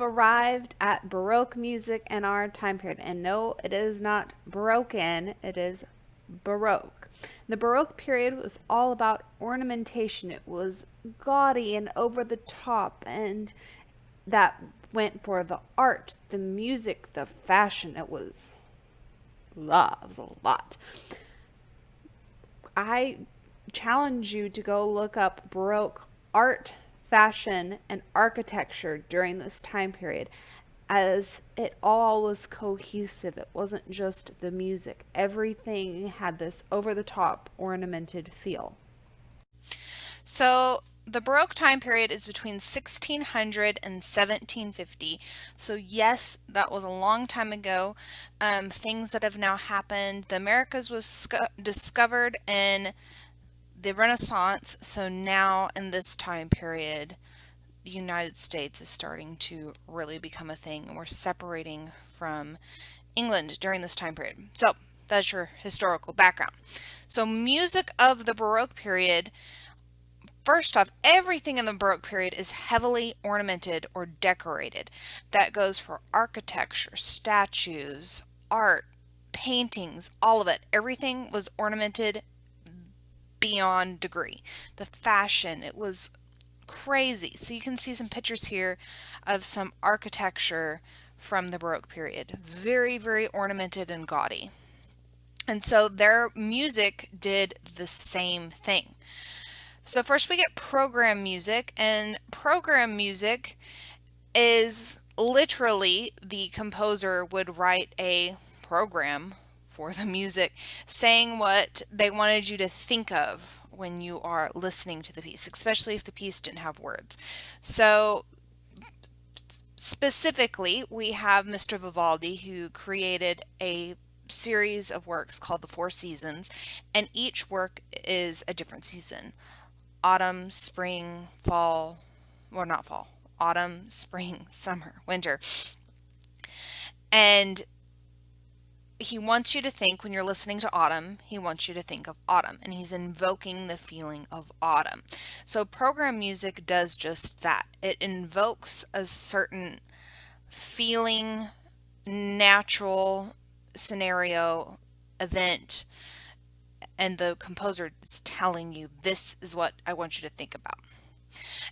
have arrived at Baroque music in our time period. And no, it is not Baroque, it is Baroque. The Baroque period was all about ornamentation. It was gaudy and over the top, and that went for the art, the music, the fashion. It was love, it was a lot. I challenge you to go look up Baroque art, fashion, and architecture during this time period, as it all was cohesive. It wasn't just the music, everything had this over the top, ornamented feel. So the Baroque time period is between 1600 and 1750. So yes, that was a long time ago. Things that have now happened. The Americas was discovered in the Renaissance. So now in this time period, the United States is starting to really become a thing, and we're separating from England during this time period. So that's your historical background. So music of the Baroque period. First off, everything in the Baroque period is heavily ornamented or decorated. That goes for architecture, statues, art, paintings, all of it. Everything was ornamented beyond degree. The fashion, it was crazy. So you can see some pictures here of some architecture from the Baroque period. Very, very ornamented and gaudy. And so their music did the same thing. So first we get program music, and program music is literally the composer would write a program for the music saying what they wanted you to think of when you are listening to the piece, especially if the piece didn't have words. So specifically, we have Mr. Vivaldi, who created a series of works called the Four Seasons, and each work is a different season: autumn, spring, fall, or not fall, autumn, spring, summer, winter. And he wants you to think, when you're listening to autumn, he wants you to think of autumn, and he's invoking the feeling of autumn. So program music does just that. It invokes a certain feeling, natural scenario, event, and the composer is telling you, this is what I want you to think about.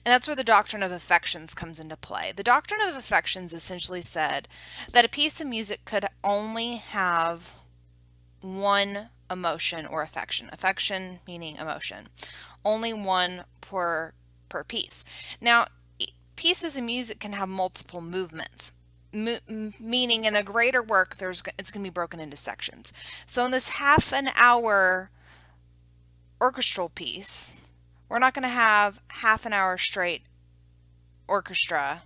And that's where the doctrine of affections comes into play. The doctrine of affections essentially said that a piece of music could only have one emotion or affection. Affection meaning emotion. Only one per piece. Now, pieces of music can have multiple movements. Meaning in a greater work, it's going to be broken into sections. So in this half an hour orchestral piece, we're not going to have half an hour straight orchestra,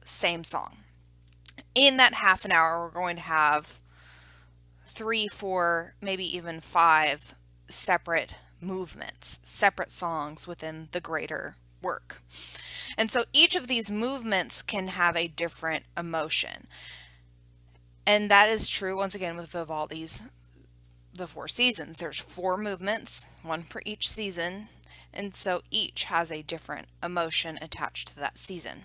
same song. In that half an hour, we're going to have three, four, maybe even five separate movements, separate songs within the greater work. And so each of these movements can have a different emotion. And that is true, once again, with Vivaldi's The Four Seasons. There's four movements, one for each season, and so each has a different emotion attached to that season.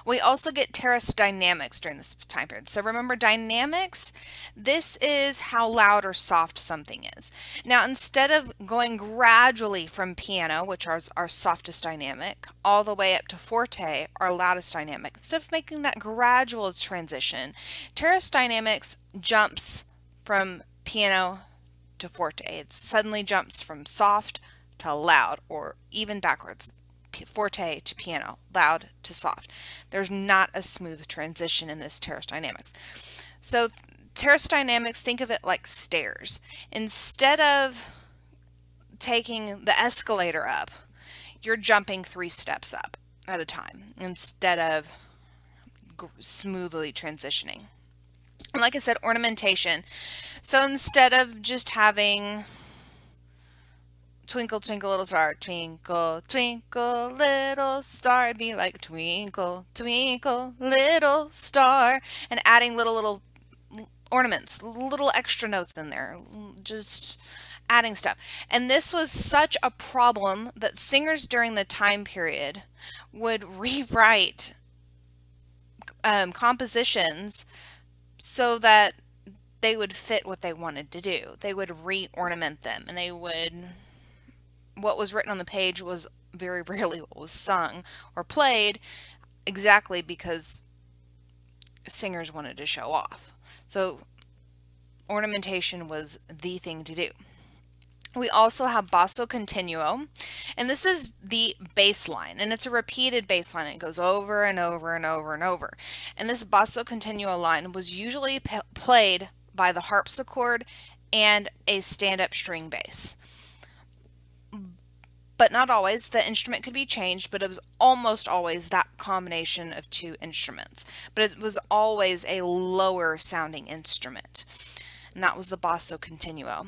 We also get terrace dynamics during this time period. So remember, dynamics, this is how loud or soft something is. Now, instead of going gradually from piano, which is our softest dynamic, all the way up to forte, our loudest dynamic, instead of making that gradual transition, terrace dynamics jumps from piano to forte. It suddenly jumps from soft to loud, or even backwards. Forte to piano, loud to soft. There's not a smooth transition in this terrace dynamics. So terrace dynamics, think of it like stairs. Instead of taking the escalator up, you're jumping 3 steps up at a time instead of smoothly transitioning. And like I said, ornamentation. So instead of just having twinkle, twinkle, little star, twinkle, twinkle, little star, it'd be like twinkle, twinkle, little star, and adding little ornaments, little extra notes in there, just adding stuff. And this was such a problem that singers during the time period would rewrite compositions so that they would fit what they wanted to do. They would re-ornament them, and what was written on the page was very rarely what was sung or played, exactly because singers wanted to show off. So ornamentation was the thing to do. We also have basso continuo, and this is the bass line, and it's a repeated bass line. It goes over and over and over and over. And this basso continuo line was usually played by the harpsichord and a stand-up string bass. But not always. The instrument could be changed, but it was almost always that combination of two instruments. But it was always a lower sounding instrument, and that was the basso continuo.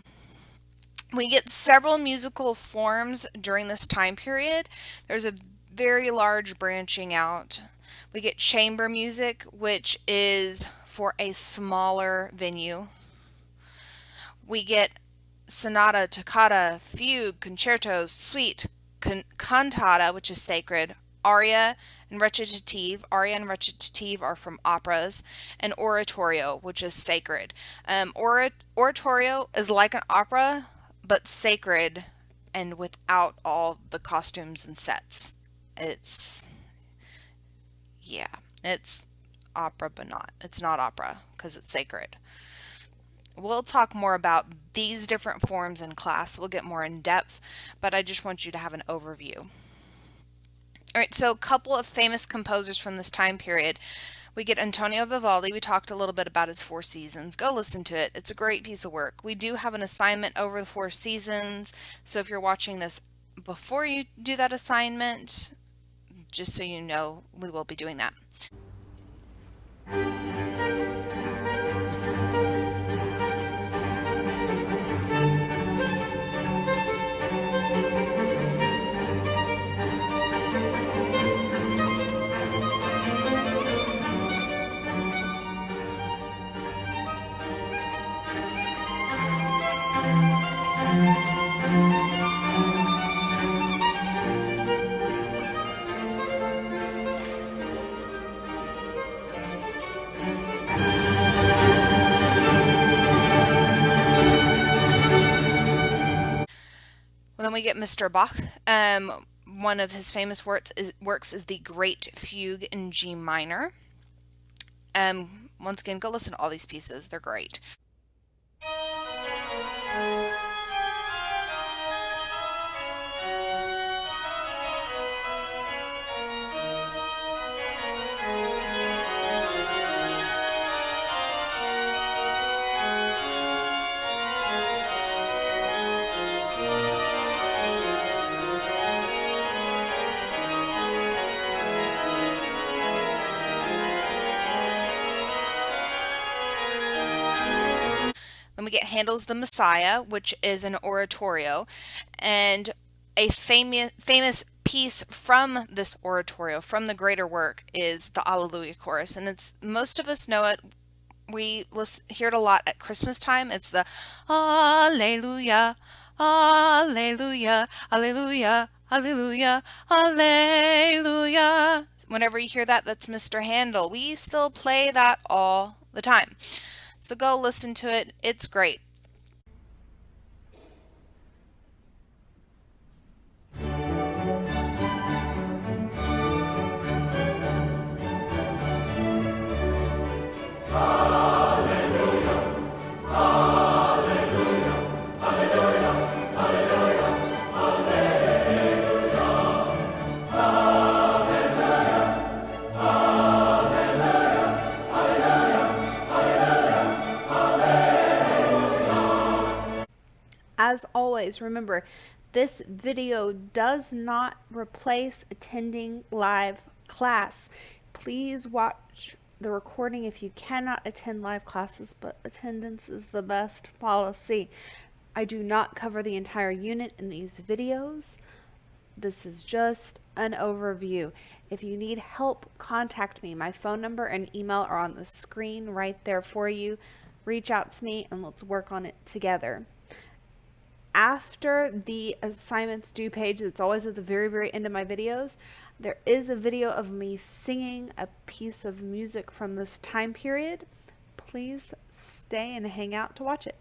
We get several musical forms during this time period. There's a very large branching out. We get chamber music, which is for a smaller venue. We get sonata, toccata, fugue, concerto, suite, cantata, which is sacred, aria, and recitative. Aria and recitative are from operas, and oratorio, which is sacred. Oratorio is like an opera, but sacred and without all the costumes and sets. Yeah, it's opera, but not. It's not opera because it's sacred. We'll talk more about these different forms in class. We'll get more in depth, but I just want you to have an overview. All right, so a couple of famous composers from this time period. We get Antonio Vivaldi. We talked a little bit about his Four Seasons. Go listen to it. It's a great piece of work. We do have an assignment over the Four Seasons, so if you're watching this before you do that assignment, just so you know, we will be doing that. Then we get Mr. Bach. One of his famous works is the Great Fugue in G minor. Once again, go listen to all these pieces. They're great. Then we get Handel's The Messiah, which is an oratorio, and a famous piece from this oratorio, from the greater work, is the Alleluia chorus, and most of us know it. We hear it a lot at Christmas time. It's the Alleluia, Alleluia, Alleluia, Alleluia, Alleluia. Whenever you hear that, that's Mr. Handel. We still play that all the time. So go listen to it. It's great. As always, remember, this video does not replace attending live class. Please watch the recording if you cannot attend live classes, but attendance is the best policy. I do not cover the entire unit in these videos. This is just an overview. If you need help, contact me. My phone number and email are on the screen right there for you. Reach out to me and let's work on it together. After the assignments due page, that's always at the very end of my videos, There is a video of me singing a piece of music from this time period. Please stay and hang out to watch it.